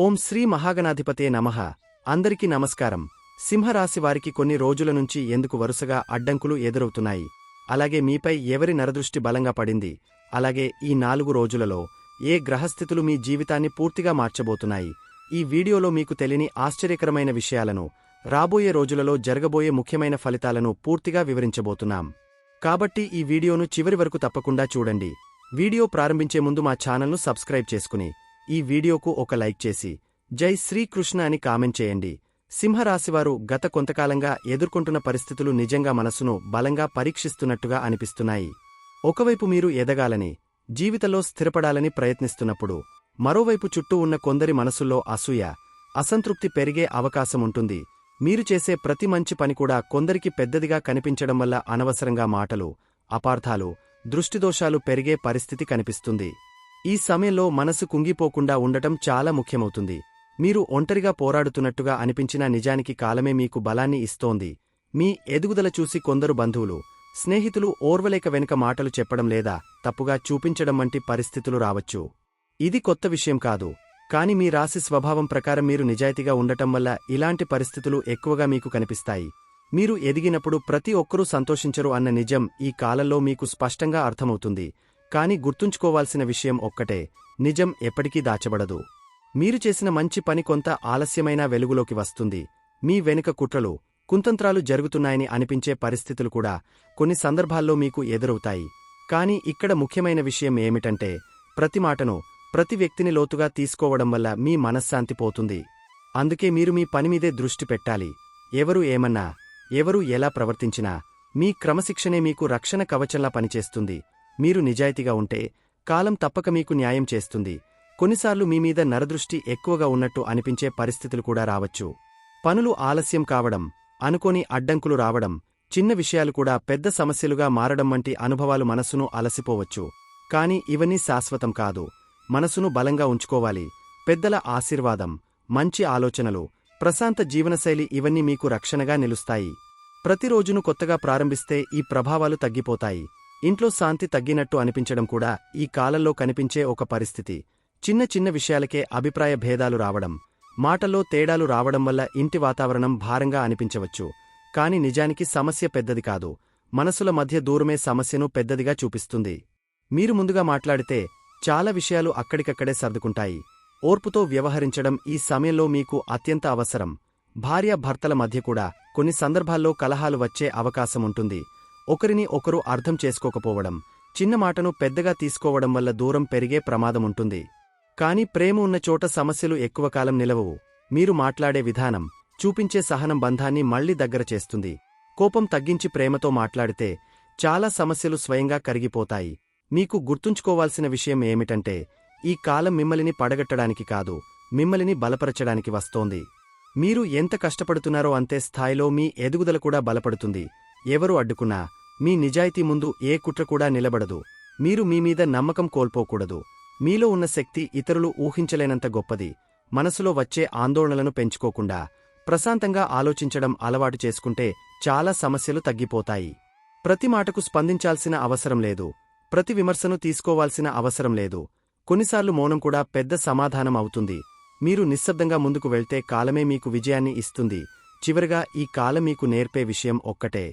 ఓం శ్రీ మహాగణాధిపతే నమః. అందరికీ నమస్కారం. సింహరాశి వారికి కొన్ని రోజుల నుంచి ఎందుకు వరుసగా అడ్డంకులు ఎదురవుతున్నాయి, అలాగే మీపై ఎవరి నరదృష్టి బలంగా పడింది, అలాగే ఈ 4 రోజులలో ఏ గ్రహస్థితులు మీ జీవితాన్ని పూర్తిగా మార్చబోతున్నాయి, ఈ వీడియోలో మీకు తెలియని ఆశ్చర్యకరమైన విషయాలను, రాబోయే రోజులలో జరగబోయే ముఖ్యమైన ఫలితాలను పూర్తిగా వివరించబోతున్నాం. కాబట్టి ఈ వీడియోను చివరి వరకు తప్పకుండా చూడండి. వీడియో ప్రారంభించే ముందు మా ఛానల్ను సబ్స్క్రైబ్ చేసుకుని ఈ వీడియోకు ఒక లైక్ చేసి జై శ్రీకృష్ణ అని కామెంట్ చేయండి. సింహరాశివారు గత కొంతకాలంగా ఎదుర్కొంటున్న పరిస్థితులు నిజంగా మనసును బలంగా పరీక్షిస్తున్నట్టుగా అనిపిస్తున్నాయి. ఒకవైపు మీరు ఎదగాలని, జీవితంలో స్థిరపడాలని ప్రయత్నిస్తున్నప్పుడు, మరోవైపు చుట్టూ ఉన్న కొందరి మనసుల్లో అసూయ, అసంతృప్తి పెరిగే అవకాశముంటుంది. మీరు చేసే ప్రతి మంచి పని కూడా కొందరికి పెద్దదిగా కనిపించడం వల్ల అనవసరంగా మాటలు, అపార్థాలు, దృష్టిదోషాలు పెరిగే పరిస్థితి కనిపిస్తుంది. ఈ సమయంలో మనసు కుంగిపోకుండా ఉండటం చాలా ముఖ్యమవుతుంది. మీరు ఒంటరిగా పోరాడుతున్నట్టుగా అనిపించినా నిజానికి కాలమే మీకు బలాన్ని ఇస్తోంది. మీ ఎదుగుదల చూసి కొందరు బంధువులు, స్నేహితులు ఓర్వలేక వెనుక మాటలు చెప్పడం లేదా తప్పుగా చూపించడం వంటి పరిస్థితులు రావచ్చు. ఇది కొత్త విషయం కాదు, కాని మీ రాశి స్వభావం ప్రకారం మీరు నిజాయితీగా ఉండటం వల్ల ఇలాంటి పరిస్థితులు ఎక్కువగా మీకు కనిపిస్తాయి. మీరు ఎదిగినప్పుడు ప్రతి ఒక్కరూ సంతోషించరు అన్న నిజం ఈ కాలంలో మీకు స్పష్టంగా అర్థమవుతుంది. కాని గుర్తుంచుకోవాల్సిన విషయం ఒక్కటే, నిజం ఎప్పటికీ దాచబడదు. మీరు చేసిన మంచి పని కొంత ఆలస్యమైనా వెలుగులోకి వస్తుంది. మీ వెనుక కుట్రలు, కుంతంత్రాలు జరుగుతున్నాయని అనిపించే పరిస్థితులు కూడా కొన్ని సందర్భాల్లో మీకు ఎదురవుతాయి. కాని ఇక్కడ ముఖ్యమైన విషయం ఏమిటంటే, ప్రతి మాటను, ప్రతి వ్యక్తిని లోతుగా తీసుకోవడం వల్ల మీ మనశ్శాంతి పోతుంది. అందుకే మీరు మీ పనిమీదే దృష్టి పెట్టాలి. ఎవరు ఏమన్నా, ఎవరు ఎలా ప్రవర్తించినా మీ క్రమశిక్షణే మీకు రక్షణ కవచంలా పనిచేస్తుంది. మీరు నిజాయితీగా ఉంటే కాలం తప్పక మీకు న్యాయం చేస్తుంది. కొన్నిసార్లు మీమీద నరదృష్టి ఎక్కువగా ఉన్నట్టు అనిపించే పరిస్థితులు కూడా రావచ్చు. పనులు ఆలస్యం కావడం, అనుకోని అడ్డంకులు రావడం, చిన్న విషయాలు కూడా పెద్ద సమస్యలుగా మారడం వంటి అనుభవాలు మనసును అలసిపోవచ్చు. కాని ఇవన్నీ శాశ్వతం కాదు. మనసును బలంగా ఉంచుకోవాలి. పెద్దల ఆశీర్వాదం, మంచి ఆలోచనలు, ప్రశాంత జీవనశైలి ఇవన్నీ మీకు రక్షణగా నిలుస్తాయి. ప్రతిరోజును కొత్తగా ప్రారంభిస్తే ఈ ప్రభావాలు తగ్గిపోతాయి. ఇంట్లో శాంతి తగ్గినట్టు అనిపించడం కూడా ఈ కాలంలో కనిపించే ఒక పరిస్థితి. చిన్న చిన్న విషయాలకే అభిప్రాయ భేదాలు రావడం, మాటల్లో తేడాలు రావడం వల్ల ఇంటి వాతావరణం భారంగా అనిపించవచ్చు. కాని నిజానికి సమస్య పెద్దది కాదు. మనసుల మధ్య దూరమే సమస్యను పెద్దదిగా చూపిస్తుంది. మీరు ముందుగా మాట్లాడితే చాలా విషయాలు అక్కడికక్కడే సర్దుకుంటాయి. ఓర్పుతో వ్యవహరించడం ఈ సమయంలో మీకు అత్యంత అవసరం. భార్యాభర్తల మధ్య కూడా కొన్ని సందర్భాల్లో కలహాలు వచ్చే అవకాశముంటుంది. ఒకరిని ఒకరు అర్థం చేసుకోకపోవడం, చిన్న మాటను పెద్దగా తీసుకోవడం వల్ల దూరం పెరిగే ప్రమాదముంటుంది. కాని ప్రేమ ఉన్న చోట సమస్యలు ఎక్కువ కాలం నిలవవు. మీరు మాట్లాడే విధానం, చూపించే సహనం బంధాన్ని మళ్లీ దగ్గర చేస్తుంది. కోపం తగ్గించి ప్రేమతో మాట్లాడితే చాలా సమస్యలు స్వయంగా కరిగిపోతాయి. మీకు గుర్తుంచుకోవాల్సిన విషయం ఏమిటంటే, ఈ కాలం మిమ్మల్ని పడగట్టడానికి కాదు, మిమ్మల్ని బలపరచడానికి వస్తోంది. మీరు ఎంత కష్టపడుతున్నారో అంతే స్థాయిలో మీ ఎదుగుదల కూడా బలపడుతుంది. ఎవరు అడ్డుకున్నా మీ నిజాయితీ ముందు ఏ కుట్ర కూడా నిలబడదు. మీరు మీమీద నమ్మకం కోల్పోకూడదు. మీలో ఉన్న శక్తి ఇతరులు ఊహించలేనంత గొప్పది. మనసులో వచ్చే ఆందోళనలను పెంచుకోకుండా ప్రశాంతంగా ఆలోచించడం అలవాటు చేసుకుంటే చాలా సమస్యలు తగ్గిపోతాయి. ప్రతి మాటకు స్పందించాల్సిన అవసరం లేదు. ప్రతి విమర్శను తీసుకోవాల్సిన అవసరం లేదు. కొన్నిసార్లు మౌనం కూడా పెద్ద సమాధానం అవుతుంది. మీరు నిశ్శబ్దంగా ముందుకు వెళ్తే కాలమే మీకు విజయాన్ని ఇస్తుంది. చివరిగా ఈ కాలం మీకు నేర్పే విషయం ఒక్కటే,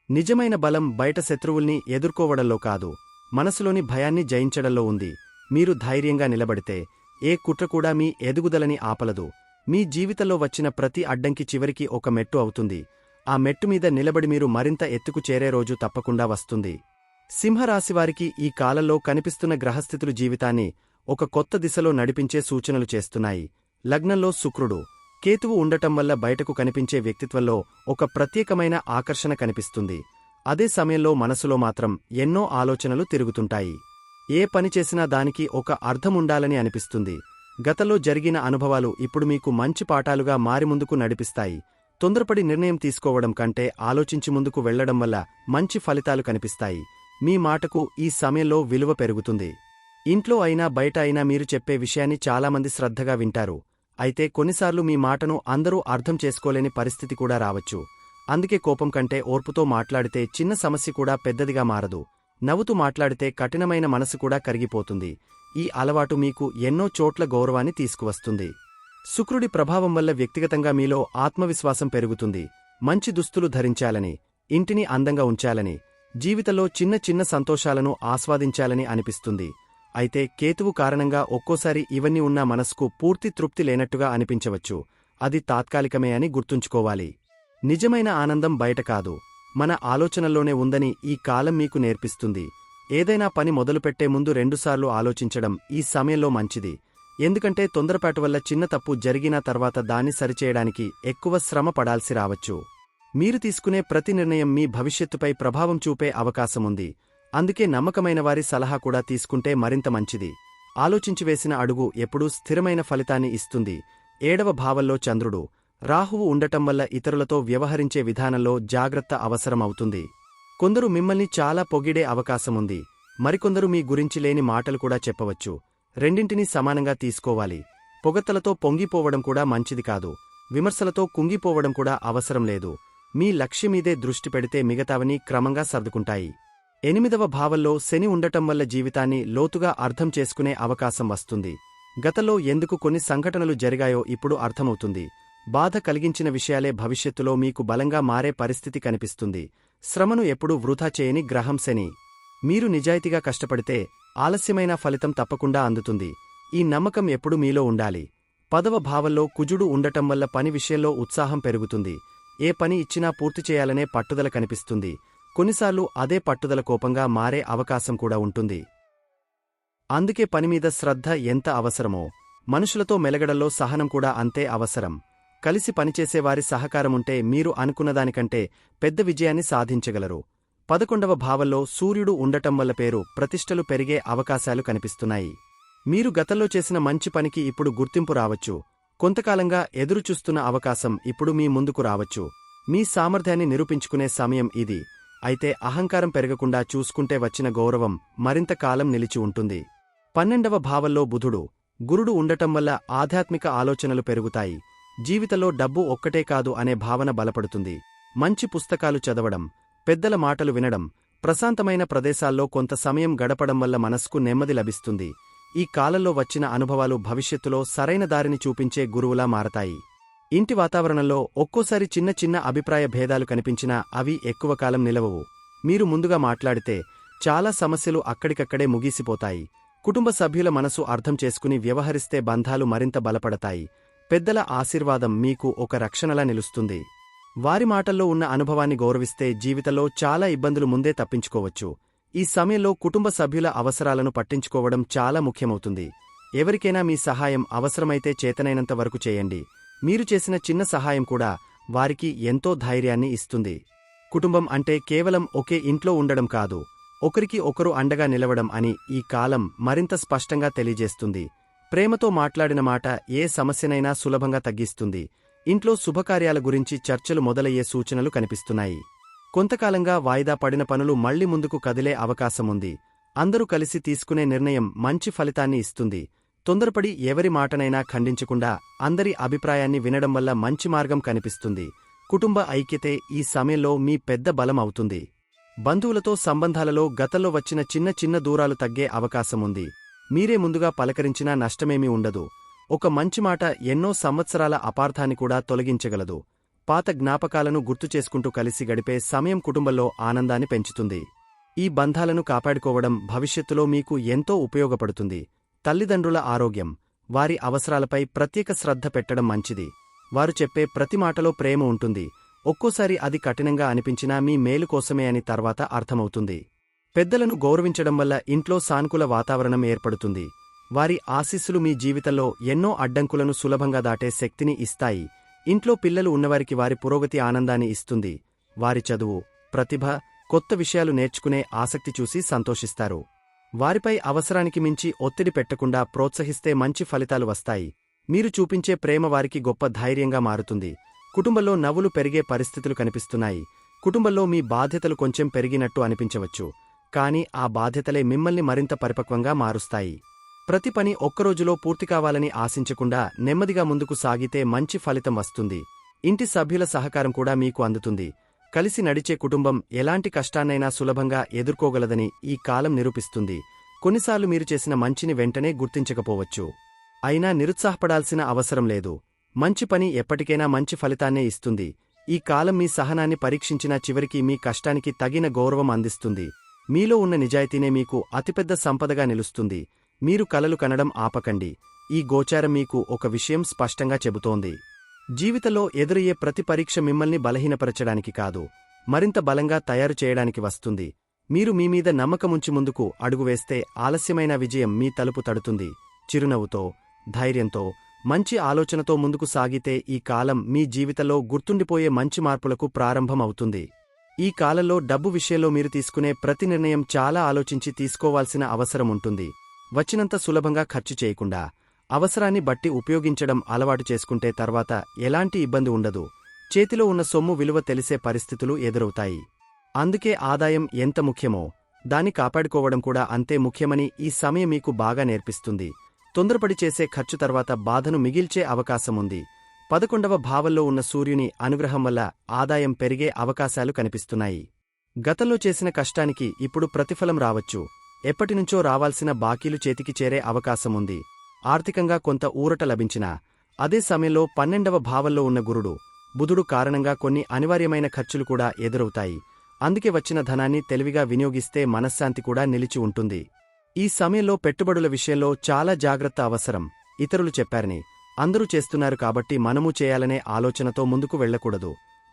నిజమైన బలం బయట శత్రువుల్ని ఎదుర్కోవడంలో కాదు, మనసులోని భయాన్ని జయించడంలో ఉంది. మీరు ధైర్యంగా నిలబడితే ఏ కుట్ర కూడా మీ ఎదుగుదలని ఆపలదు. మీ జీవితంలో వచ్చిన ప్రతి అడ్డంకి చివరికి ఒక మెట్టు అవుతుంది. ఆ మెట్టుమీద నిలబడి మీరు మరింత ఎత్తుకు చేరే రోజు తప్పకుండా వస్తుంది. సింహరాశివారికి ఈ కాలంలో కనిపిస్తున్న గ్రహస్థితులు జీవితాన్ని ఒక కొత్త దిశలో నడిపించే సూచనలు చేస్తున్నాయి. లగ్నంలో శుక్రుడు, కేతువు ఉండటం వల్ల బయటకు కనిపించే వ్యక్తిత్వంలో ఒక ప్రత్యేకమైన ఆకర్షణ కనిపిస్తుంది. అదే సమయంలో మనసులో మాత్రం ఎన్నో ఆలోచనలు తిరుగుతుంటాయి. ఏ పని చేసినా దానికి ఒక అర్థముండాలని అనిపిస్తుంది. గతంలో జరిగిన అనుభవాలు ఇప్పుడు మీకు మంచి పాఠాలుగా మారి ముందుకు నడిపిస్తాయి. తొందరపడి నిర్ణయం తీసుకోవడం కంటే ఆలోచించి ముందుకు వెళ్లడం వల్ల మంచి ఫలితాలు కనిపిస్తాయి. మీ మాటకు ఈ సమయంలో విలువ పెరుగుతుంది. ఇంట్లో అయినా బయట అయినా మీరు చెప్పే విషయాన్ని చాలామంది శ్రద్ధగా వింటారు. అయితే కొన్నిసార్లు మీ మాటను అందరూ అర్థం చేసుకోలేని పరిస్థితి కూడా రావచ్చు. అందుకే కోపం కంటే ఓర్పుతో మాట్లాడితే చిన్న సమస్య కూడా పెద్దదిగా మారదు. నవ్వుతూ మాట్లాడితే కఠినమైన మనసు కూడా కరిగిపోతుంది. ఈ అలవాటు మీకు ఎన్నో చోట్ల గౌరవాన్ని తీసుకువస్తుంది. శుక్రుడి ప్రభావం వల్ల వ్యక్తిగతంగా మీలో ఆత్మవిశ్వాసం పెరుగుతుంది. మంచి దుస్తులు ధరించాలని, ఇంటిని అందంగా ఉంచాలని, జీవితంలో చిన్న చిన్న సంతోషాలను ఆస్వాదించాలని అనిపిస్తుంది. అయితే కేతువు కారణంగా ఒక్కోసారి ఇవన్నీ ఉన్నా మనస్కు పూర్తి తృప్తి లేనట్టుగా అనిపించవచ్చు. అది తాత్కాలికమే అని గుర్తుంచుకోవాలి. నిజమైన ఆనందం బయట కాదు, మన ఆలోచనల్లోనే ఉందని ఈ కాలం మీకు నేర్పిస్తుంది. ఏదైనా పని మొదలుపెట్టే ముందు రెండుసార్లు ఆలోచించడం ఈ సమయంలో మంచిది. ఎందుకంటే తొందరపాటు వల్ల చిన్న తప్పు జరిగినా తర్వాత దాన్ని సరిచేయడానికి ఎక్కువ శ్రమ పడాల్సి రావచ్చు. మీరు తీసుకునే ప్రతి నిర్ణయం మీ భవిష్యత్తుపై ప్రభావం చూపే అవకాశముంది. అందుకే నమ్మకమైన వారి సలహా కూడా తీసుకుంటే మరింత మంచిది. ఆలోచించి వేసిన అడుగు ఎప్పుడూ స్థిరమైన ఫలితాన్ని ఇస్తుంది. 7వ భావంలో చంద్రుడు, రాహువు ఉండటం వల్ల ఇతరులతో వ్యవహరించే విధానంలో జాగ్రత్త అవసరమవుతుంది. కొందరు మిమ్మల్ని చాలా పొగిడే అవకాశముంది. మరికొందరు మీ గురించి లేని మాటలు కూడా చెప్పవచ్చు. రెండింటినీ సమానంగా తీసుకోవాలి. పొగడ్తలతో పొంగిపోవడం కూడా మంచిది కాదు. విమర్శలతో కుంగిపోవడం కూడా అవసరం లేదు. మీ లక్ష్యమీదే దృష్టి పెడితే మిగతావన్నీ క్రమంగా సర్దుకుంటాయి. 8వ భావంలో శని ఉండటం వల్ల జీవితాన్ని లోతుగా అర్థం చేసుకునే అవకాశం వస్తుంది. గతంలో ఎందుకు కొన్ని సంఘటనలు జరిగాయో ఇప్పుడు అర్థమవుతుంది. బాధ కలిగించిన విషయాలే భవిష్యత్తులో మీకు బలంగా మారే పరిస్థితి కనిపిస్తుంది. శ్రమను ఎప్పుడూ వృధా చేయని గ్రహం శని. మీరు నిజాయితీగా కష్టపడితే ఆలస్యమైన ఫలితం తప్పకుండా అందుతుంది. ఈ నమ్మకం ఎప్పుడూ మీలో ఉండాలి. 10వ భావంలో కుజుడు ఉండటం వల్ల పని విషయంలో ఉత్సాహం పెరుగుతుంది. ఏ పని ఇచ్చినా పూర్తి చేయాలనే పట్టుదల కనిపిస్తుంది. కొన్నిసార్లు అదే పట్టుదల కోపంగా మారే అవకాశం కూడా ఉంటుంది. అందుకే పనిమీద శ్రద్ధ ఎంత అవసరమో, మనుషులతో మెలగడంలో సహనం కూడా అంతే అవసరం. కలిసి పనిచేసేవారి సహకారముంటే మీరు అనుకున్నదానికంటే పెద్ద విజయాన్ని సాధించగలరు. 11వ భావంలో సూర్యుడు ఉండటం వల్ల పేరు ప్రతిష్టలు పెరిగే అవకాశాలు కనిపిస్తున్నాయి. మీరు గతంలో చేసిన మంచి పనికి ఇప్పుడు గుర్తింపు రావచ్చు. కొంతకాలంగా ఎదురుచూస్తున్న అవకాశం ఇప్పుడు మీ ముందుకు రావచ్చు. మీ సామర్థ్యాన్ని నిరూపించుకునే సమయం ఇది. అయితే అహంకారం పెరగకుండా చూసుకుంటే వచ్చిన గౌరవం మరింత కాలం నిలిచి ఉంటుంది. 12వ భావంలో బుధుడు, గురుడు ఉండటం వల్ల ఆధ్యాత్మిక ఆలోచనలు పెరుగుతాయి. జీవితంలో డబ్బు ఒక్కటే కాదు అనే భావన బలపడుతుంది. మంచి పుస్తకాలు చదవడం, పెద్దల మాటలు వినడం, ప్రశాంతమైన ప్రదేశాల్లో కొంత సమయం గడపడం వల్ల మనస్కు నెమ్మది లభిస్తుంది. ఈ కాలంలో వచ్చిన అనుభవాలు భవిష్యత్తులో సరైన దారిని చూపించే గురువులా మారతాయి. ఇంటి వాతావరణంలో ఒక్కోసారి చిన్న చిన్న అభిప్రాయ భేదాలు కనిపించినా అవి ఎక్కువ కాలం నిలవవు. మీరు ముందుగా మాట్లాడితే చాలా సమస్యలు అక్కడికక్కడే ముగిసిపోతాయి. కుటుంబ సభ్యుల మనసు అర్థం చేసుకుని వ్యవహరిస్తే బంధాలు మరింత బలపడతాయి. పెద్దల ఆశీర్వాదం మీకు ఒక రక్షణలా నిలుస్తుంది. వారి మాటల్లో ఉన్న అనుభవాన్ని గౌరవిస్తే జీవితంలో చాలా ఇబ్బందులు ముందే తప్పించుకోవచ్చు. ఈ సమయంలో కుటుంబ సభ్యుల అవసరాలను పట్టించుకోవడం చాలా ముఖ్యమవుతుంది. ఎవరికైనా మీ సహాయం అవసరమైతే చేతనైనంత వరకు చేయండి. మీరు చేసిన చిన్న సహాయం కూడా వారికి ఎంతో ధైర్యాన్ని ఇస్తుంది. కుటుంబం అంటే కేవలం ఒకే ఇంట్లో ఉండడం కాదు, ఒకరికి ఒకరు అండగా నిలవడం అని ఈ కాలం మరింత స్పష్టంగా తెలియజేస్తుంది. ప్రేమతో మాట్లాడిన మాట ఏ సమస్యనైనా సులభంగా తగ్గిస్తుంది. ఇంట్లో శుభకార్యాల గురించి చర్చలు మొదలయ్యే సూచనలు కనిపిస్తున్నాయి. కొంతకాలంగా వాయిదా పడిన పనులు మళ్లీ ముందుకు కదిలే అవకాశముంది. అందరూ కలిసి తీసుకునే నిర్ణయం మంచి ఫలితాన్ని ఇస్తుంది. తొందరపడి ఎవరి మాటనైనా ఖండించకుండా అందరి అభిప్రాయాన్ని వినడం వల్ల మంచి మార్గం కనిపిస్తుంది. కుటుంబ ఐక్యతే ఈ సమయంలో మీ పెద్ద బలం అవుతుంది. బంధువులతో సంబంధాలలో గతంలో వచ్చిన చిన్న చిన్న దూరాలు తగ్గే అవకాశముంది. మీరే ముందుగా పలకరించినా నష్టమేమీ ఉండదు. ఒక మంచి మాట ఎన్నో సంవత్సరాల అపార్థాన్ని కూడా తొలగించగలదు. పాత జ్ఞాపకాలను గుర్తుచేసుకుంటూ కలిసి గడిపే సమయం కుటుంబంలో ఆనందాన్ని పెంచుతుంది. ఈ బంధాలను కాపాడుకోవడం భవిష్యత్తులో మీకు ఎంతో ఉపయోగపడుతుంది. తల్లిదండ్రుల ఆరోగ్యం, వారి అవసరాలపై ప్రత్యేక శ్రద్ధ పెట్టడం మంచిది. వారు చెప్పే ప్రతి మాటలో ప్రేమ ఉంటుంది. ఒక్కోసారి అది కఠినంగా అనిపించినా మీ మేలు కోసమే అని తర్వాత అర్థమవుతుంది. పెద్దలను గౌరవించడం వల్ల ఇంట్లో సానుకూల వాతావరణం ఏర్పడుతుంది. వారి ఆశీస్సులు మీ జీవితంలో ఎన్నో అడ్డంకులను సులభంగా దాటే శక్తిని ఇస్తాయి. ఇంట్లో పిల్లలు ఉన్నవారికి వారి పురోగతి ఆనందాన్ని ఇస్తుంది. వారి చదువు, ప్రతిభ, కొత్త విషయాలు నేర్చుకునే ఆసక్తి చూసి సంతోషిస్తారు. వారిపై అవసరానికి మించి ఒత్తిడి పెట్టకుండా ప్రోత్సహిస్తే మంచి ఫలితాలు వస్తాయి. మీరు చూపించే ప్రేమ వారికి గొప్ప ధైర్యంగా మారుతుంది. కుటుంబంలో నవ్వులు పెరిగే పరిస్థితులు కనిపిస్తున్నాయి. కుటుంబంలో మీ బాధ్యతలు కొంచెం పెరిగినట్టు అనిపించవచ్చు, కానీ ఆ బాధ్యతలే మిమ్మల్ని మరింత పరిపక్వంగా మారుస్తాయి. ప్రతి పని ఒక్కరోజులో పూర్తి కావాలని ఆశించకుండా నెమ్మదిగా ముందుకు సాగితే మంచి ఫలితం వస్తుంది. ఇంటి సభ్యుల సహకారం కూడా మీకు అందుతుంది. కలిసి నడిచే కుటుంబం ఎలాంటి కష్టాన్నైనా సులభంగా ఎదుర్కోగలదని ఈ కాలం నిరూపిస్తుంది. కొన్నిసార్లు మీరు చేసిన మంచిని వెంటనే గుర్తించకపోవచ్చు. అయినా నిరుత్సాహపడాల్సిన అవసరం లేదు. మంచి పని ఎప్పటికైనా మంచి ఫలితాన్నే ఇస్తుంది. ఈ కాలం మీ సహనాన్ని పరీక్షించినా చివరికి మీ కష్టానికి తగిన గౌరవం అందిస్తుంది. మీలో ఉన్న నిజాయితీనే మీకు అతిపెద్ద సంపదగా నిలుస్తుంది. మీరు కలలు కనడం ఆపకండి. ఈ గోచారం మీకు ఒక విషయం స్పష్టంగా చెబుతోంది. జీవితంలో ఎదురయ్యే ప్రతి పరీక్ష మిమ్మల్ని బలహీనపరచడానికి కాదు, మరింత బలంగా తయారు చేయడానికి వస్తుంది. మీరు మీమీద నమ్మకముంచి ముందుకు అడుగువేస్తే ఆలస్యమైన విజయం మీ తలుపు తడుతుంది. చిరునవ్వుతో, ధైర్యంతో, మంచి ఆలోచనతో ముందుకు సాగితే ఈ కాలం మీ జీవితంలో గుర్తుండిపోయే మంచి మార్పులకు ప్రారంభం అవుతుంది. ఈ కాలంలో డబ్బు విషయంలో మీరు తీసుకునే ప్రతి నిర్ణయం చాలా ఆలోచించి తీసుకోవాల్సిన అవసరం ఉంటుంది. వచ్చినంత సులభంగా ఖర్చు చేయకుండా, అవసరాన్ని బట్టి ఉపయోగించడం అలవాటు చేసుకుంటే తర్వాత ఎలాంటి ఇబ్బంది ఉండదు. చేతిలో ఉన్న సొమ్ము విలువ తెలిసే పరిస్థితులు ఎదురవుతాయి. అందుకే ఆదాయం ఎంత ముఖ్యమో, దాన్ని కాపాడుకోవడం కూడా అంతే ముఖ్యమని ఈ సమయం మీకు బాగా నేర్పిస్తుంది. తొందరపడి చేసే ఖర్చు తర్వాత బాధను మిగిల్చే అవకాశముంది. 11వ భావంలో ఉన్న సూర్యుని అనుగ్రహం వల్ల ఆదాయం పెరిగే అవకాశాలు కనిపిస్తున్నాయి. గతంలో చేసిన కష్టానికి ఇప్పుడు ప్రతిఫలం రావచ్చు. ఎప్పటినుంచో రావాల్సిన బాకీలు చేతికి చేరే అవకాశముంది. ఆర్థికంగా కొంత ఊరట లభించినా, అదే సమయంలో 12వ భావంలో ఉన్న గురుడు, బుధుడు కారణంగా కొన్ని అనివార్యమైన ఖర్చులు కూడా ఎదురవుతాయి. అందుకే వచ్చిన ధనాన్ని తెలివిగా వినియోగిస్తే మనశ్శాంతి కూడా నిలిచి ఉంటుంది. ఈ సమయంలో పెట్టుబడుల విషయంలో చాలా జాగ్రత్త అవసరం. ఇతరులు చెప్పారని, అందరూ చేస్తున్నారు కాబట్టి మనమూ చేయాలనే ఆలోచనతో ముందుకు వెళ్లకూడదు.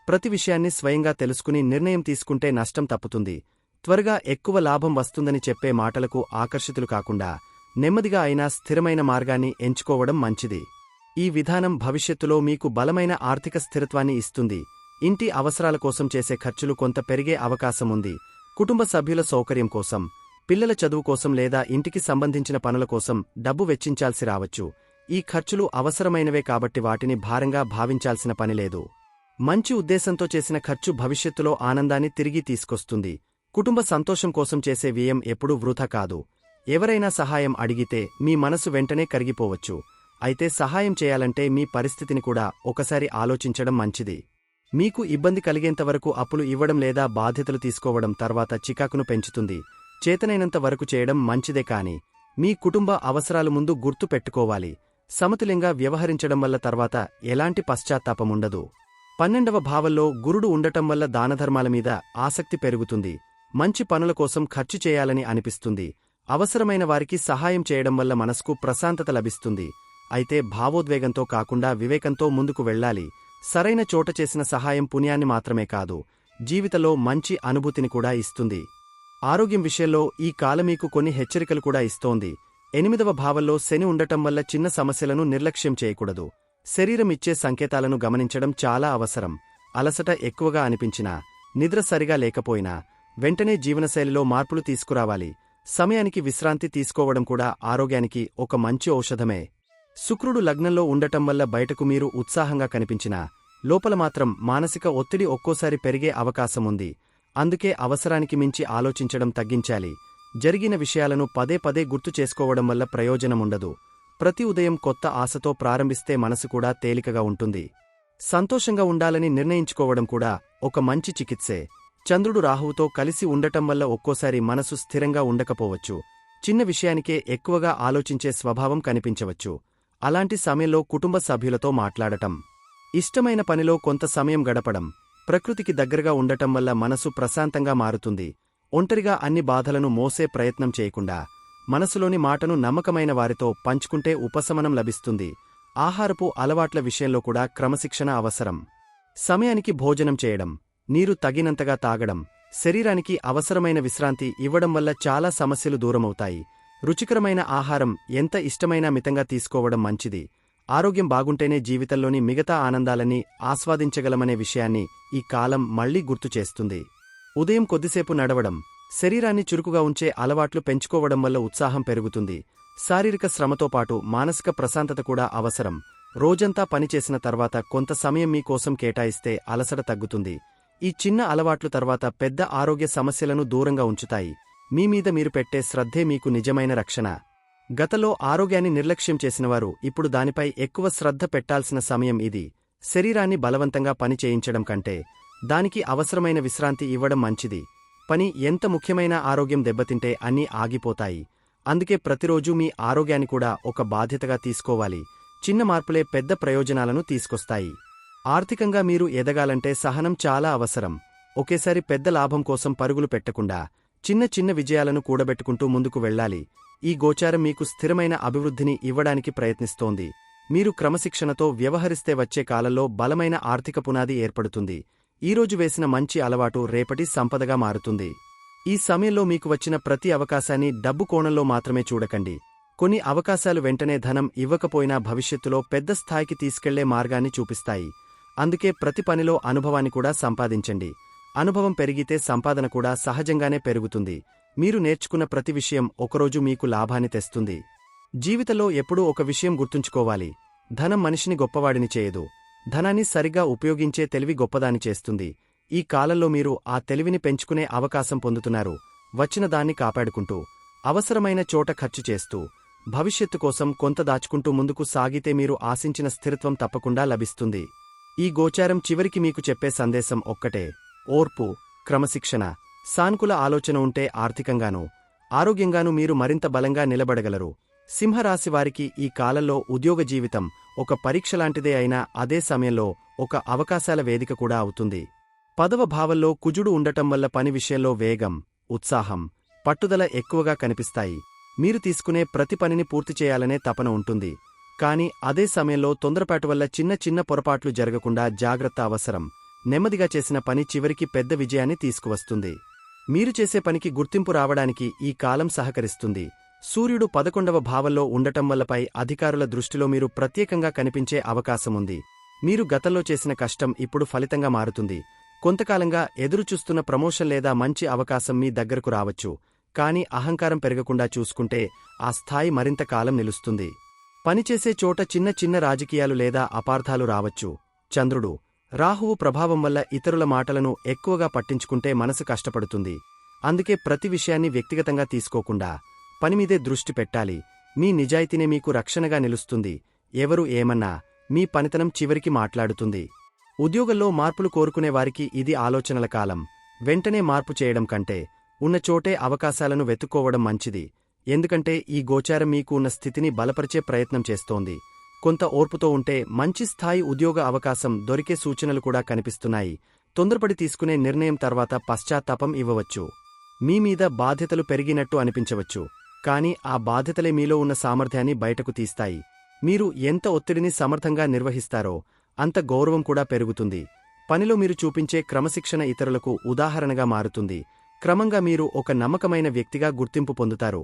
ప్రతి విషయాన్ని స్వయంగా తెలుసుకుని నిర్ణయం తీసుకుంటే నష్టం తప్పుతుంది. త్వరగా ఎక్కువ లాభం వస్తుందని చెప్పే మాటలకు ఆకర్షితులు కాకుండా, నెమ్మదిగా అయినా స్థిరమైన మార్గాన్ని ఎంచుకోవడం మంచిది. ఈ విధానం భవిష్యత్తులో మీకు బలమైన ఆర్థిక స్థిరత్వాన్ని ఇస్తుంది. ఇంటి అవసరాల కోసం చేసే ఖర్చులు కొంత పెరిగే అవకాశముంది. కుటుంబ సభ్యుల సౌకర్యం కోసం, పిల్లల చదువు కోసం లేదా ఇంటికి సంబంధించిన పనుల కోసం డబ్బు వెచ్చించాల్సి రావచ్చు. ఈ ఖర్చులు అవసరమైనవే కాబట్టి వాటిని భారంగా భావించాల్సిన పనిలేదు. మంచి ఉద్దేశంతో చేసిన ఖర్చు భవిష్యత్తులో ఆనందాన్ని తిరిగి తీసుకొస్తుంది. కుటుంబ సంతోషం కోసం చేసే వ్యయం ఎప్పుడూ వృథా కాదు. ఎవరైనా సహాయం అడిగితే మీ మనసు వెంటనే కరిగిపోవచ్చు. అయితే సహాయం చేయాలంటే మీ పరిస్థితిని కూడా ఒకసారి ఆలోచించడం మంచిది. మీకు ఇబ్బంది కలిగేంతవరకు అప్పులు ఇవ్వడం లేదా బాధ్యతలు తీసుకోవడం తర్వాత చికాకును పెంచుతుంది. చేతనైనంత వరకు చేయడం మంచిదే కాని, మీ కుటుంబ అవసరాలు ముందు గుర్తు పెట్టుకోవాలి. సమతుల్యంగా వ్యవహరించడం వల్ల తర్వాత ఎలాంటి పశ్చాత్తాపముండదు. 12వ భావంలో గురుడు ఉండటం వల్ల దానధర్మాల మీద ఆసక్తి పెరుగుతుంది. మంచి పనుల కోసం ఖర్చు చేయాలని అనిపిస్తుంది. అవసరమైన వారికి సహాయం చేయడం వల్ల మనసుకు ప్రశాంతత లభిస్తుంది. అయితే భావోద్వేగంతో కాకుండా వివేకంతో ముందుకు వెళ్లాలి. సరైన చోట చేసిన సహాయం పుణ్యాన్ని మాత్రమే కాదు, జీవితంలో మంచి అనుభూతిని కూడా ఇస్తుంది. ఆరోగ్యం విషయంలో ఈ కాలం మీకు కొన్ని హెచ్చరికలు కూడా ఇస్తోంది. 8వ భావంలో శని ఉండటం వల్ల చిన్న సమస్యలను నిర్లక్ష్యం చేయకూడదు. శరీరం ఇచ్చే సంకేతాలను గమనించడం చాలా అవసరం. అలసట ఎక్కువగా అనిపించినా, నిద్ర సరిగా లేకపోయినా వెంటనే జీవనశైలిలో మార్పులు తీసుకురావాలి. సమయానికి విశ్రాంతి తీసుకోవడం కూడా ఆరోగ్యానికి ఒక మంచి ఔషధమే. శుక్రుడు లగ్నంలో ఉండటం వల్ల బయటకు మీరు ఉత్సాహంగా కనిపించినా, లోపల మాత్రం మానసిక ఒత్తిడి ఒక్కోసారి పెరిగే అవకాశముంది. అందుకే అవసరానికి మించి ఆలోచించడం తగ్గించాలి. జరిగిన విషయాలను పదే పదే గుర్తు చేసుకోవడం వల్ల ప్రయోజనముండదు. ప్రతి ఉదయం కొత్త ఆశతో ప్రారంభిస్తే మనసు కూడా తేలికగా ఉంటుంది. సంతోషంగా ఉండాలని నిర్ణయించుకోవడం కూడా ఒక మంచి చికిత్సే. చంద్రుడు రాహువుతో కలిసి ఉండటం వల్ల ఒక్కోసారి మనసు స్థిరంగా ఉండకపోవచ్చు. చిన్న విషయానికే ఎక్కువగా ఆలోచించే స్వభావం కనిపించవచ్చు. అలాంటి సమయంలో కుటుంబ సభ్యులతో మాట్లాడటం, ఇష్టమైన పనిలో కొంత సమయం గడపడం, ప్రకృతికి దగ్గరగా ఉండటం వల్ల మనసు ప్రశాంతంగా మారుతుంది. ఒంటరిగా అన్ని బాధలను మోసే ప్రయత్నం చేయకుండా, మనసులోని మాటను నమ్మకమైన వారితో పంచుకుంటే ఉపశమనం లభిస్తుంది. ఆహారపు అలవాట్ల విషయంలో కూడా క్రమశిక్షణ అవసరం. సమయానికి భోజనం చేయడం, నీరు తగినంతగా తాగడం, శరీరానికి అవసరమైన విశ్రాంతి ఇవ్వడం వల్ల చాలా సమస్యలు దూరమవుతాయి. రుచికరమైన ఆహారం ఎంత ఇష్టమైనా మితంగా తీసుకోవడం మంచిది. ఆరోగ్యం బాగుంటేనే జీవితంలోని మిగతా ఆనందాలన్నీ ఆస్వాదించగలమనే విషయాన్ని ఈ కాలం మళ్లీ గుర్తుచేస్తుంది. ఉదయం కొద్దిసేపు నడవడం, శరీరాన్ని చురుకుగా ఉంచే అలవాట్లు పెంచుకోవడం వల్ల ఉత్సాహం పెరుగుతుంది. శారీరక శ్రమతో పాటు మానసిక ప్రశాంతత కూడా అవసరం. రోజంతా పనిచేసిన తర్వాత కొంత సమయం మీకోసం కేటాయిస్తే అలసట తగ్గుతుంది. ఈ చిన్న అలవాట్లు తర్వాత పెద్ద ఆరోగ్య సమస్యలను దూరంగా ఉంచుతాయి. మీమీద మీరు పెట్టే శ్రద్ధే మీకు నిజమైన రక్షణ. గతంలో ఆరోగ్యాన్ని నిర్లక్ష్యం చేసినవారు ఇప్పుడు దానిపై ఎక్కువ శ్రద్ధ పెట్టాల్సిన సమయం ఇది. శరీరాన్ని బలవంతంగా పని చేయించడం కంటే దానికి అవసరమైన విశ్రాంతి ఇవ్వడం మంచిది. పని ఎంత ముఖ్యమైన ఆరోగ్యం దెబ్బతింటే అన్నీ ఆగిపోతాయి. అందుకే ప్రతిరోజూ మీ ఆరోగ్యాన్ని కూడా ఒక బాధ్యతగా తీసుకోవాలి. చిన్న మార్పులే పెద్ద ప్రయోజనాలను తీసుకొస్తాయి. ఆర్థికంగా మీరు ఎదగాలంటే సహనం చాలా అవసరం. ఒకేసారి పెద్ద లాభం కోసం పరుగులు పెట్టకుండా చిన్న చిన్న విజయాలను కూడబెట్టుకుంటూ ముందుకు వెళ్ళాలి. ఈ గోచారం మీకు స్థిరమైన అభివృద్ధిని ఇవ్వడానికి ప్రయత్నిస్తోంది. మీరు క్రమశిక్షణతో వ్యవహరిస్తే వచ్చే కాలంలో బలమైన ఆర్థిక పునాది ఏర్పడుతుంది. ఈరోజు వేసిన మంచి అలవాటు రేపటి సంపదగా మారుతుంది. ఈ సమయంలో మీకు వచ్చిన ప్రతి అవకాశాన్ని డబ్బు కోణంలో మాత్రమే చూడకండి. కొన్ని అవకాశాలు వెంటనే ధనం ఇవ్వకపోయినా భవిష్యత్తులో పెద్ద స్థాయికి తీసుకెళ్లే మార్గాన్ని చూపిస్తాయి. అందుకే ప్రతి పనిలో అనుభవాన్ని కూడా సంపాదించండి. అనుభవం పెరిగితే సంపాదన కూడా సహజంగానే పెరుగుతుంది. మీరు నేర్చుకున్న ప్రతి విషయం ఒకరోజు మీకు లాభాన్ని తెస్తుంది. జీవితంలో ఎప్పుడూ ఒక విషయం గుర్తుంచుకోవాలి. ధనం మనిషిని గొప్పవాడిని చేయదు. ధనాన్ని సరిగ్గా ఉపయోగించే తెలివి గొప్పదాని చేస్తుంది. ఈ కాలంలో మీరు ఆ తెలివిని పెంచుకునే అవకాశం పొందుతున్నారు. వచ్చిన దాన్ని కాపాడుకుంటూ, అవసరమైన చోట ఖర్చు చేస్తూ, భవిష్యత్తు కోసం కొంత దాచుకుంటూ ముందుకు సాగితే మీరు ఆశించిన స్థిరత్వం తప్పకుండా లభిస్తుంది. ఈ గోచారం చివరికి మీకు చెప్పే సందేశం ఒక్కటే: ఓర్పు, క్రమశిక్షణ, సానుకూల ఆలోచన ఉంటే ఆర్థికంగానూ ఆరోగ్యంగానూ మీరు మరింత బలంగా నిలబడగలరు. సింహరాశివారికి ఈ కాలంలో ఉద్యోగ జీవితం ఒక పరీక్షలాంటిదే అయినా అదే సమయంలో ఒక అవకాశాల వేదిక కూడా అవుతుంది. 10వ భావంలో కుజుడు ఉండటం వల్ల పని విషయంలో వేగం, ఉత్సాహం, పట్టుదల ఎక్కువగా కనిపిస్తాయి. మీరు తీసుకునే ప్రతి పనిని పూర్తి చేయాలనే తపన ఉంటుంది. కాని అదే సమయంలో తొందరపాటు వల్ల చిన్న చిన్న పొరపాట్లు జరగకుండా జాగ్రత్త అవసరం. నెమ్మదిగా చేసిన పని చివరికి పెద్ద విజయాన్ని తీసుకువస్తుంది. మీరు చేసే పనికి గుర్తింపు రావడానికి ఈ కాలం సహకరిస్తుంది. సూర్యుడు 11వ భావంలో ఉండటం వల్ల పై అధికారుల దృష్టిలో మీరు ప్రత్యేకంగా కనిపించే అవకాశముంది. మీరు గతంలో చేసిన కష్టం ఇప్పుడు ఫలితంగా మారుతుంది. కొంతకాలంగా ఎదురుచూస్తున్న ప్రమోషన్ లేదా మంచి అవకాశం మీ దగ్గరకు రావచ్చు. కాని అహంకారం పెరగకుండా చూసుకుంటే ఆ స్థాయి మరింత కాలం నిలుస్తుంది. పనిచేసే చోట చిన్న చిన్న రాజకీయాలు లేదా అపార్థాలు రావచ్చు. చంద్రుడు, రాహువు ప్రభావం వల్ల ఇతరుల మాటలను ఎక్కువగా పట్టించుకుంటే మనసు కష్టపడుతుంది. అందుకే ప్రతి విషయాన్ని వ్యక్తిగతంగా తీసుకోకుండా పనిమీదే దృష్టి పెట్టాలి. మీ నిజాయితీనే మీకు రక్షణగా నిలుస్తుంది. ఎవరు ఏమన్నా మీ పనితనం చివరికి మాట్లాడుతుంది. ఉద్యోగంలో మార్పులు కోరుకునేవారికి ఇది ఆలోచనల కాలం. వెంటనే మార్పు చేయడం కంటే ఉన్న చోటే అవకాశాలను వెతుక్కోవడం మంచిది. ఎందుకంటే ఈ గోచారం మీకు ఉన్న స్థితిని బలపరిచే ప్రయత్నం చేస్తోంది. కొంత ఓర్పుతో ఉంటే మంచి స్థాయి ఉద్యోగ అవకాశం దొరికే సూచనలు కూడా కనిపిస్తున్నాయి. తొందరపడి తీసుకునే నిర్ణయం తర్వాత పశ్చాత్తాపం ఇవ్వవచ్చు. మీ మీద బాధ్యతలు పెరిగినట్టు అనిపించవచ్చు. కాని ఆ బాధ్యతలే మీలో ఉన్న సామర్థ్యాన్ని బయటకు తీస్తాయి. మీరు ఎంత ఒత్తిడిని సమర్థంగా నిర్వహిస్తారో అంత గౌరవం కూడా పెరుగుతుంది. పనిలో మీరు చూపించే క్రమశిక్షణ ఇతరులకు ఉదాహరణగా మారుతుంది. క్రమంగా మీరు ఒక నమ్మకమైన వ్యక్తిగా గుర్తింపు పొందుతారు.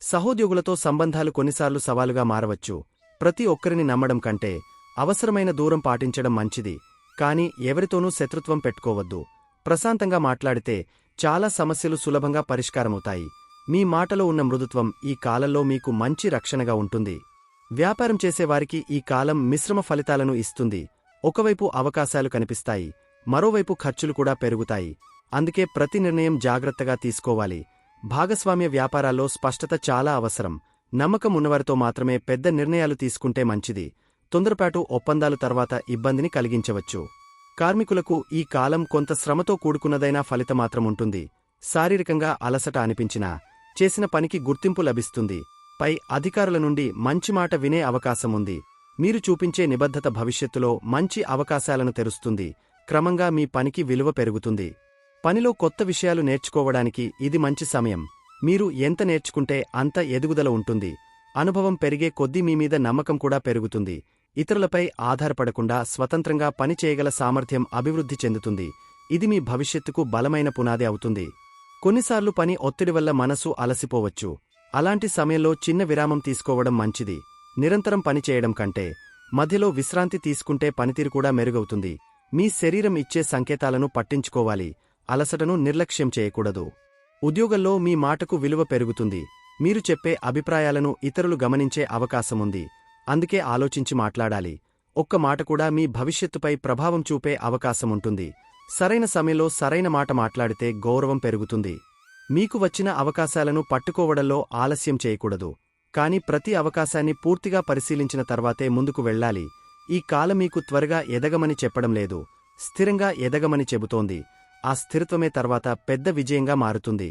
సహోద్యోగులతో సంబంధాలు కొన్నిసార్లు సవాలుగా మారవచ్చు. ప్రతి ఒక్కరిని నమ్మడం కంటే అవసరమైన దూరం పాటించడం మంచిది. కాని ఎవరితోనూ శత్రుత్వం పెట్టుకోవద్దు. ప్రశాంతంగా మాట్లాడితే చాలా సమస్యలు సులభంగా పరిష్కారమవుతాయి. మీ మాటలో ఉన్న మృదుత్వం ఈ కాలంలో మీకు మంచి రక్షణగా ఉంటుంది. వ్యాపారం చేసేవారికి ఈ కాలం మిశ్రమ ఫలితాలను ఇస్తుంది. ఒకవైపు అవకాశాలు కనిపిస్తాయి, మరోవైపు ఖర్చులు కూడా పెరుగుతాయి. అందుకే ప్రతి నిర్ణయం జాగ్రత్తగా తీసుకోవాలి. భాగస్వామ్య వ్యాపారాల్లో స్పష్టత చాలా అవసరం. నమ్మకం ఉన్నవారితో మాత్రమే పెద్ద నిర్ణయాలు తీసుకుంటే మంచిది. తొందరపాటు ఒప్పందాలు తర్వాత ఇబ్బందిని కలిగించవచ్చు. కార్మికులకు ఈ కాలం కొంత శ్రమతో కూడుకున్నదైనా ఫలితమాత్రముంటుంది. శారీరకంగా అలసట అనిపించినా చేసిన పనికి గుర్తింపు లభిస్తుంది. పై అధికారుల నుండి మంచి మాట వినే అవకాశముంది. మీరు చూపించే నిబద్ధత భవిష్యత్తులో మంచి అవకాశాలను తెరుస్తుంది. క్రమంగా మీ పనికి విలువ పెరుగుతుంది. పనిలో కొత్త విషయాలు నేర్చుకోవడానికి ఇది మంచి సమయం. మీరు ఎంత నేర్చుకుంటే అంత ఎదుగుదల ఉంటుంది. అనుభవం పెరిగే కొద్దీ మీమీద నమ్మకం కూడా పెరుగుతుంది. ఇతరులపై ఆధారపడకుండా స్వతంత్రంగా పనిచేయగల సామర్థ్యం అభివృద్ధి చెందుతుంది. ఇది మీ భవిష్యత్తుకు బలమైన పునాది అవుతుంది. కొన్నిసార్లు పని ఒత్తిడి వల్ల మనసు అలసిపోవచ్చు. అలాంటి సమయంలో చిన్న విరామం తీసుకోవడం మంచిది. నిరంతరం పనిచేయడం కంటే మధ్యలో విశ్రాంతి తీసుకుంటే పనితీరు కూడా మెరుగవుతుంది. మీ శరీరం ఇచ్చే సంకేతాలను పట్టించుకోవాలి. అలసటను నిర్లక్ష్యం చేయకూడదు. ఉద్యోగంలో మీ మాటకు విలువ పెరుగుతుంది. మీరు చెప్పే అభిప్రాయాలను ఇతరులు గమనించే అవకాశముంది. అందుకే ఆలోచించి మాట్లాడాలి. ఒక్క మాట కూడా మీ భవిష్యత్తుపై ప్రభావం చూపే అవకాశముంటుంది. సరైన సమయంలో సరైన మాట మాట్లాడితే గౌరవం పెరుగుతుంది. మీకు వచ్చిన అవకాశాలను పట్టుకోవడంలో ఆలస్యం చేయకూడదు. కాని ప్రతి అవకాశాన్ని పూర్తిగా పరిశీలించిన తర్వాతే ముందుకు వెళ్ళాలి. ఈ కాలం మీకు త్వరగా ఎదగమని చెప్పడం లేదు, స్థిరంగా ఎదగమని చెబుతోంది. ఆ స్థిరత్వమే తర్వాత పెద్ద విజయంగా మారుతుంది.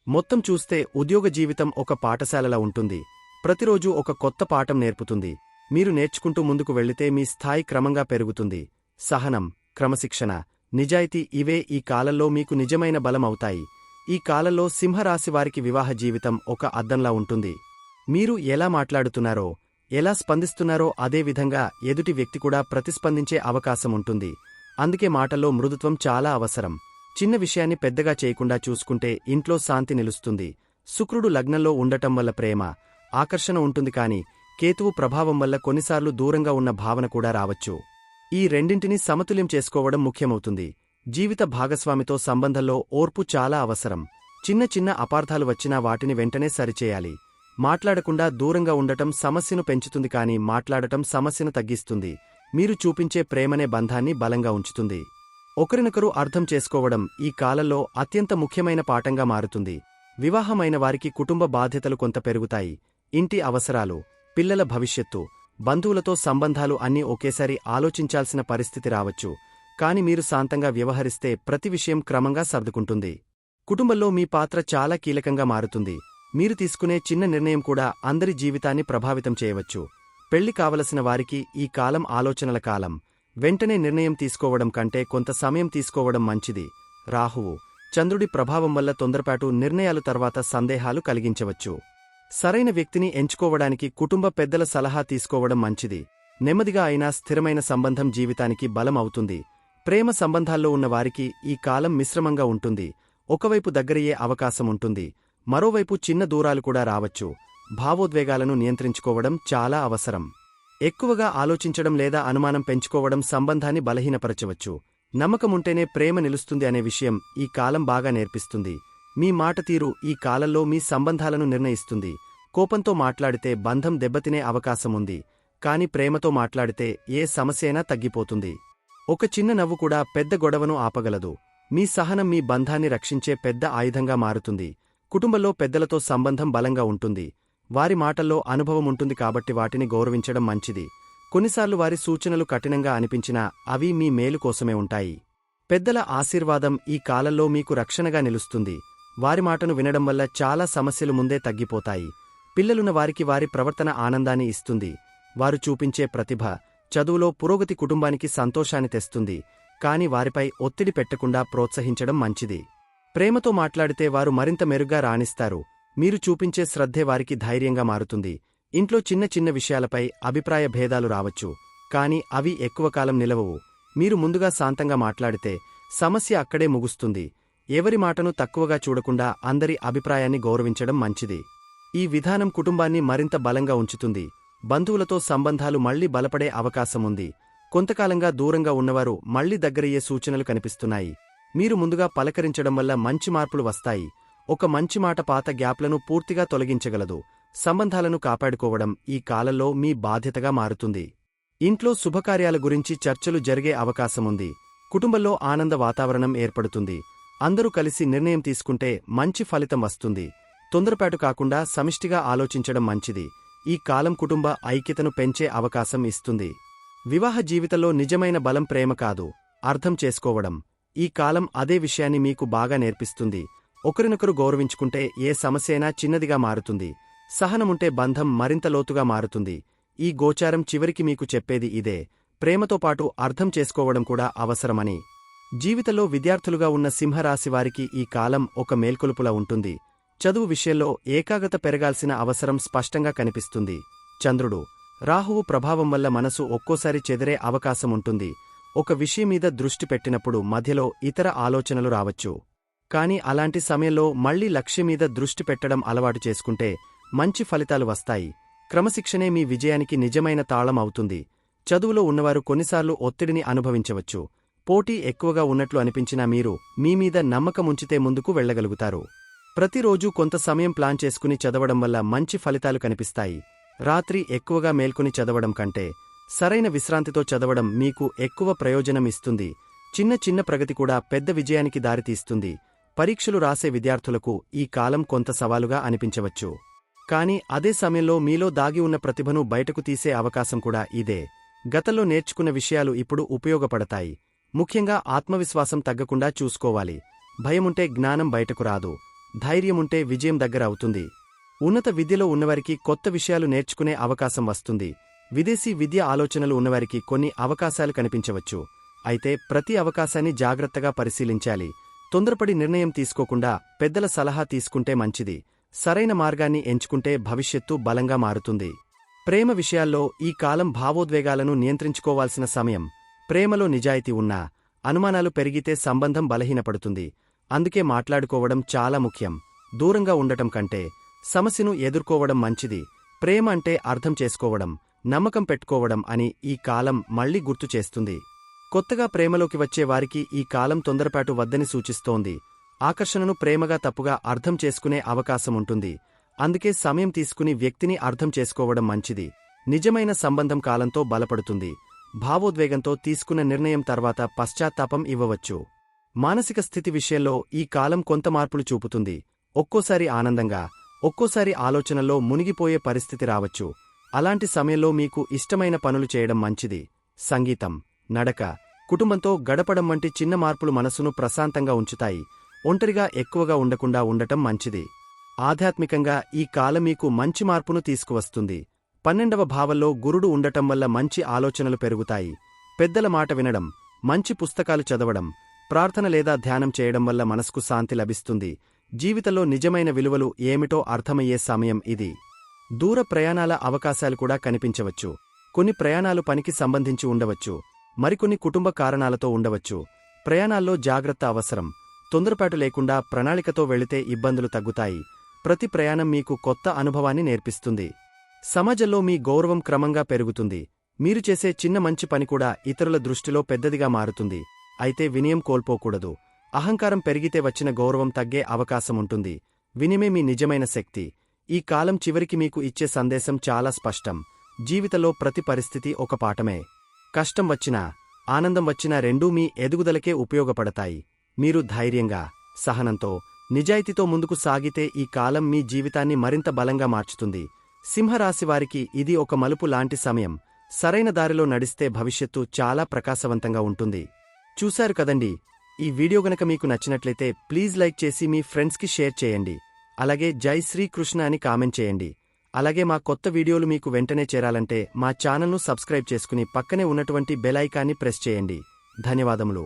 మొత్తం చూస్తే ఉద్యోగ జీవితం ఒక పాఠశాలలా ఉంటుంది. ప్రతిరోజూ ఒక కొత్త పాఠం నేర్పుతుంది. మీరు నేర్చుకుంటూ ముందుకు వెళ్లితే మీ స్థాయి క్రమంగా పెరుగుతుంది. సహనం, క్రమశిక్షణ, నిజాయితీ ఇవే ఈ కాలంలో మీకు నిజమైన బలం అవుతాయి. ఈ కాలంలో సింహరాశివారికి వివాహ జీవితం ఒక అద్దంలా ఉంటుంది. మీరు ఎలా మాట్లాడుతున్నారో, ఎలా స్పందిస్తున్నారో అదే విధంగా ఎదుటి వ్యక్తి కూడా ప్రతిస్పందించే అవకాశముంటుంది. అందుకే మాటల్లో మృదుత్వం చాలా అవసరం. చిన్న విషయాన్ని పెద్దగా చేయకుండా చూసుకుంటే ఇంట్లో శాంతి నిలుస్తుంది. శుక్రుడు లగ్నంలో ఉండటం వల్ల ప్రేమ, ఆకర్షణ ఉంటుంది కాని కేతువు ప్రభావం వల్ల కొన్నిసార్లు దూరంగా ఉన్న భావన కూడా రావచ్చు. ఈ రెండింటినీ సమతుల్యం చేసుకోవడం ముఖ్యమవుతుంది. జీవిత భాగస్వామితో సంబంధంలో ఓర్పు చాలా అవసరం. చిన్న చిన్న అపార్థాలు వచ్చినా వాటిని వెంటనే సరిచేయాలి. మాట్లాడకుండా దూరంగా ఉండటం సమస్యను పెంచుతుంది కాని మాట్లాడటం సమస్యను తగ్గిస్తుంది. మీరు చూపించే ప్రేమనే బంధాన్ని బలంగా ఉంచుతుంది. ఒకరినొకరు అర్థం చేసుకోవడం ఈ కాలంలో అత్యంత ముఖ్యమైన పాఠంగా మారుతుంది. వివాహమైన వారికి కుటుంబ బాధ్యతలు కొంత పెరుగుతాయి. ఇంటి అవసరాలు, పిల్లల భవిష్యత్తు, బంధువులతో సంబంధాలు అన్నీ ఒకేసారి ఆలోచించాల్సిన పరిస్థితి రావచ్చు. కాని మీరు శాంతంగా వ్యవహరిస్తే ప్రతి విషయం క్రమంగా సర్దుకుంటుంది. కుటుంబంలో మీ పాత్ర చాలా కీలకంగా మారుతుంది. మీరు తీసుకునే చిన్న నిర్ణయం కూడా అందరి జీవితాన్ని ప్రభావితం చేయవచ్చు. పెళ్లి కావలసిన వారికి ఈ కాలం ఆలోచనల కాలం. వెంటనే నిర్ణయం తీసుకోవడం కంటే కొంత సమయం తీసుకోవడం మంచిది. రాహువు, చంద్రుడి ప్రభావం వల్ల తొందరపాటు నిర్ణయాలు తర్వాత సందేహాలు కలిగించవచ్చు. సరైన వ్యక్తిని ఎంచుకోవడానికి కుటుంబ పెద్దల సలహా తీసుకోవడం మంచిది. నెమ్మదిగా అయినా స్థిరమైన సంబంధం జీవితానికి బలం అవుతుంది. ప్రేమ సంబంధాల్లో ఉన్న వారికి ఈ కాలం మిశ్రమంగా ఉంటుంది. ఒకవైపు దగ్గరయ్యే అవకాశముంటుంది, మరోవైపు చిన్న దూరాలు కూడా రావచ్చు. భావోద్వేగాలను నియంత్రించుకోవడం చాలా అవసరం. ఎక్కువగా ఆలోచించడం లేదా అనుమానం పెంచుకోవడం సంబంధాన్ని బలహీనపరచవచ్చు. నమ్మకముంటేనే ప్రేమ నిలుస్తుంది అనే విషయం ఈ కాలం బాగా నేర్పిస్తుంది. మీ మాట తీరు ఈ కాలంలో మీ సంబంధాలను నిర్ణయిస్తుంది. కోపంతో మాట్లాడితే బంధం దెబ్బతినే అవకాశముంది. కాని ప్రేమతో మాట్లాడితే ఏ సమస్యైనా తగ్గిపోతుంది. ఒక చిన్న నవ్వు కూడా పెద్ద గొడవను ఆపగలదు. మీ సహనం మీ బంధాన్ని రక్షించే పెద్ద ఆయుధంగా మారుతుంది. కుటుంబంలో పెద్దలతో సంబంధం బలంగా ఉంటుంది. వారి మాటల్లో అనుభవముంటుంది కాబట్టి వాటిని గౌరవించడం మంచిది. కొన్నిసార్లు వారి సూచనలు కఠినంగా అనిపించినా అవి మీ మేలు కోసమే ఉంటాయి. పెద్దల ఆశీర్వాదం ఈ కాలంలో మీకు రక్షణగా నిలుస్తుంది. వారి మాటను వినడం వల్ల చాలా సమస్యలు ముందే తగ్గిపోతాయి. పిల్లలున్న వారికి వారి ప్రవర్తన ఆనందాన్ని ఇస్తుంది. వారు చూపించే ప్రతిభ, చదువులో పురోగతి కుటుంబానికి సంతోషాన్ని తెస్తుంది. కాని వారిపై ఒత్తిడి పెట్టకుండా ప్రోత్సహించడం మంచిది. ప్రేమతో మాట్లాడితే వారు మరింత మెరుగ్గా రాణిస్తారు. మీరు చూపించే శ్రద్ధే వారికి ధైర్యంగా మారుతుంది. ఇంట్లో చిన్న చిన్న విషయాలపై అభిప్రాయ భేదాలు రావచ్చు. కాని అవి ఎక్కువ కాలం నిలవవు. మీరు ముందుగా శాంతంగా మాట్లాడితే సమస్య అక్కడే ముగుస్తుంది. ఎవరి మాటను తక్కువగా చూడకుండా అందరి అభిప్రాయాన్ని గౌరవించడం మంచిది. ఈ విధానం కుటుంబాన్ని మరింత బలంగా ఉంచుతుంది. బంధువులతో సంబంధాలు మళ్లీ బలపడే అవకాశముంది. కొంతకాలంగా దూరంగా ఉన్నవారు మళ్లీ దగ్గరయ్యే సూచనలు కనిపిస్తున్నాయి. మీరు ముందుగా పలకరించడం వల్ల మంచి మార్పులు వస్తాయి. ఒక మంచి మాట పాత గ్యాప్లను పూర్తిగా తొలగించగలదు. సంబంధాలను కాపాడుకోవడం ఈ కాలంలో మీ బాధ్యతగా మారుతుంది. ఇంట్లో శుభకార్యాల గురించి చర్చలు జరిగే అవకాశముంది. కుటుంబంలో ఆనంద వాతావరణం ఏర్పడుతుంది. అందరూ కలిసి నిర్ణయం తీసుకుంటే మంచి ఫలితం వస్తుంది. తొందరపాటు కాకుండా సమిష్టిగా ఆలోచించడం మంచిది. ఈ కాలం కుటుంబ ఐక్యతను పెంచే అవకాశం ఇస్తుంది. వివాహ జీవితంలో నిజమైన బలం ప్రేమ కాదు, అర్థం చేసుకోవడం. ఈ కాలం అదే విషయాన్ని మీకు బాగా నేర్పిస్తుంది. ఒకరినొకరు గౌరవించుకుంటే ఏ సమస్యైనా చిన్నదిగా మారుతుంది. సహనముంటే బంధం మరింత లోతుగా మారుతుంది. ఈ గోచారం చివరికి మీకు చెప్పేది ఇదే. ప్రేమతో పాటు అర్థం చేసుకోవడం కూడా అవసరమని. జీవితంలో విద్యార్థులుగా ఉన్న సింహరాశివారికి ఈ కాలం ఒక మేల్కొలుపులా ఉంటుంది. చదువు విషయంలో ఏకాగ్రత పెరగాల్సిన అవసరం స్పష్టంగా కనిపిస్తుంది. చంద్రుడు, రాహువు ప్రభావం వల్ల మనసు ఒక్కోసారి చెదిరే అవకాశముంటుంది. ఒక విషయం మీద దృష్టి పెట్టినప్పుడు మధ్యలో ఇతర ఆలోచనలు రావచ్చు. కాని అలాంటి సమయంలో మళ్లీ లక్ష్యం మీద దృష్టి పెట్టడం అలవాటు చేసుకుంటే మంచి ఫలితాలు వస్తాయి. క్రమశిక్షణే మీ విజయానికి నిజమైన తాళం అవుతుంది. చదువులో ఉన్నవారు కొన్నిసార్లు ఒత్తిడిని అనుభవించవచ్చు. పోటీ ఎక్కువగా ఉన్నట్లు అనిపించినా మీరు మీ మీద నమ్మకముంచితే ముందుకు వెళ్లగలుగుతారు. ప్రతిరోజూ కొంత సమయం ప్లాన్ చేసుకుని చదవడం వల్ల మంచి ఫలితాలు కనిపిస్తాయి. రాత్రి ఎక్కువగా మేల్కొని చదవడం కంటే సరైన విశ్రాంతితో చదవడం మీకు ఎక్కువ ప్రయోజనం ఇస్తుంది. చిన్న చిన్న ప్రగతి కూడా పెద్ద విజయానికి దారితీస్తుంది. పరీక్షలు రాసే విద్యార్థులకు ఈ కాలం కొంత సవాలుగా అనిపించవచ్చు. కాని అదే సమయంలో మీలో దాగి ఉన్న ప్రతిభను బయటకు తీసే అవకాశం కూడా ఇదే. గతంలో నేర్చుకున్న విషయాలు ఇప్పుడు ఉపయోగపడతాయి. ముఖ్యంగా ఆత్మవిశ్వాసం తగ్గకుండా చూసుకోవాలి. భయముంటే జ్ఞానం బయటకు రాదు. ధైర్యముంటే విజయం దగ్గర అవుతుంది. ఉన్నత విద్యలో ఉన్నవారికి కొత్త విషయాలు నేర్చుకునే అవకాశం వస్తుంది. విదేశీ విద్య ఆలోచనలు ఉన్నవారికి కొన్ని అవకాశాలు కనిపించవచ్చు. అయితే ప్రతి అవకాశాన్ని జాగ్రత్తగా పరిశీలించాలి. తొందరపడి నిర్ణయం తీసుకోకుండా పెద్దల సలహా తీసుకుంటే మంచిది. సరైన మార్గాన్ని ఎంచుకుంటే భవిష్యత్తు బలంగా మారుతుంది. ప్రేమ విషయాల్లో ఈ కాలం భావోద్వేగాలను నియంత్రించుకోవాల్సిన సమయం. ప్రేమలో నిజాయితీ ఉన్నా అనుమానాలు పెరిగితే సంబంధం బలహీనపడుతుంది. అందుకే మాట్లాడుకోవడం చాలా ముఖ్యం. దూరంగా ఉండటం కంటే సమస్యను ఎదుర్కోవడం మంచిది. ప్రేమ అంటే అర్థం చేసుకోవడం, నమ్మకం పెట్టుకోవడం అని ఈ కాలం మళ్లీ గుర్తు చేస్తుంది. కొత్తగా ప్రేమలోకి వచ్చే వారికి ఈ కాలం తొందరపాటు వద్దని సూచిస్తోంది. ఆకర్షణను ప్రేమగా తప్పుగా అర్థం చేసుకునే అవకాశముంటుంది. అందుకే సమయం తీసుకుని వ్యక్తిని అర్థం చేసుకోవడం మంచిది. నిజమైన సంబంధం కాలంతో బలపడుతుంది. భావోద్వేగంతో తీసుకున్న నిర్ణయం తర్వాత పశ్చాత్తాపం ఇవ్వవచ్చు. మానసిక స్థితి విషయంలో ఈ కాలం కొంత మార్పులు చూపుతుంది. ఒక్కోసారి ఆనందంగా, ఒక్కోసారి ఆలోచనల్లో మునిగిపోయే పరిస్థితి రావచ్చు. అలాంటి సమయంలో మీకు ఇష్టమైన పనులు చేయడం మంచిది. సంగీతం, నడక, కుటుంబంతో గడపడం వంటి చిన్న మార్పులు మనసును ప్రశాంతంగా ఉంచుతాయి. ఒంటరిగా ఎక్కువగా ఉండకుండా ఉండటం మంచిది. ఆధ్యాత్మికంగా ఈ కాలం మీకు మంచి మార్పును తీసుకువస్తుంది. 12వ భావంలో గురుడు ఉండటం వల్ల మంచి ఆలోచనలు పెరుగుతాయి. పెద్దల మాట వినడం, మంచి పుస్తకాలు చదవడం, ప్రార్థన లేదా ధ్యానం చేయడం వల్ల మనసుకు శాంతి లభిస్తుంది. జీవితంలో నిజమైన విలువలు ఏమిటో అర్థమయ్యే సమయం ఇది. దూర ప్రయాణాల అవకాశాలు కూడా కనిపించవచ్చు. కొన్ని ప్రయాణాలు పనికి సంబంధించి ఉండవచ్చు. మరికొన్ని కుటుంబ కారణాలతో ఉండవచ్చు. ప్రయాణాల్లో జాగ్రత్త అవసరం. తొందరపాటు లేకుండా ప్రణాళికతో వెళితే ఇబ్బందులు తగ్గుతాయి. ప్రతి ప్రయాణం మీకు కొత్త అనుభవాన్ని నేర్పిస్తుంది. సమాజంలో మీ గౌరవం క్రమంగా పెరుగుతుంది. మీరు చేసే చిన్న మంచి పని కూడా ఇతరుల దృష్టిలో పెద్దదిగా మారుతుంది. అయితే వినయం కోల్పోకూడదు. అహంకారం పెరిగితే వచ్చిన గౌరవం తగ్గే అవకాశముంటుంది. వినయమే మీ నిజమైన శక్తి. ఈ కాలం చివరికి మీకు ఇచ్చే సందేశం చాలా స్పష్టం. జీవితంలో ప్రతి పరిస్థితి ఒక పాఠమే. కష్టం వచ్చినా, ఆనందం వచ్చినా రెండూ మీ ఎదుగుదలకే ఉపయోగపడతాయి. మీరు ధైర్యంగా, సహనంతో, నిజాయితీతో ముందుకు సాగితే ఈ కాలం మీ జీవితాన్ని మరింత బలంగా మార్చుతుంది. సింహరాశివారికి ఇది ఒక మలుపు లాంటి సమయం. సరైన దారిలో నడిస్తే భవిష్యత్తు చాలా ప్రకాశవంతంగా ఉంటుంది. చూశారు కదండి. ఈ వీడియో గనక మీకు నచ్చినట్లయితే ప్లీజ్ లైక్ చేసి మీ ఫ్రెండ్స్కి షేర్ చేయండి. అలాగే జై శ్రీకృష్ణ అని కామెంట్ చేయండి. అలాగే మా కొత్త వీడియోలు మీకు వెంటనే చేరాలంటే మా ఛానల్ను సబ్స్క్రైబ్ చేసుకుని పక్కనే ఉన్నటువంటి బెల్ ఐకాన్ని ప్రెస్ చేయండి. ధన్యవాదములు.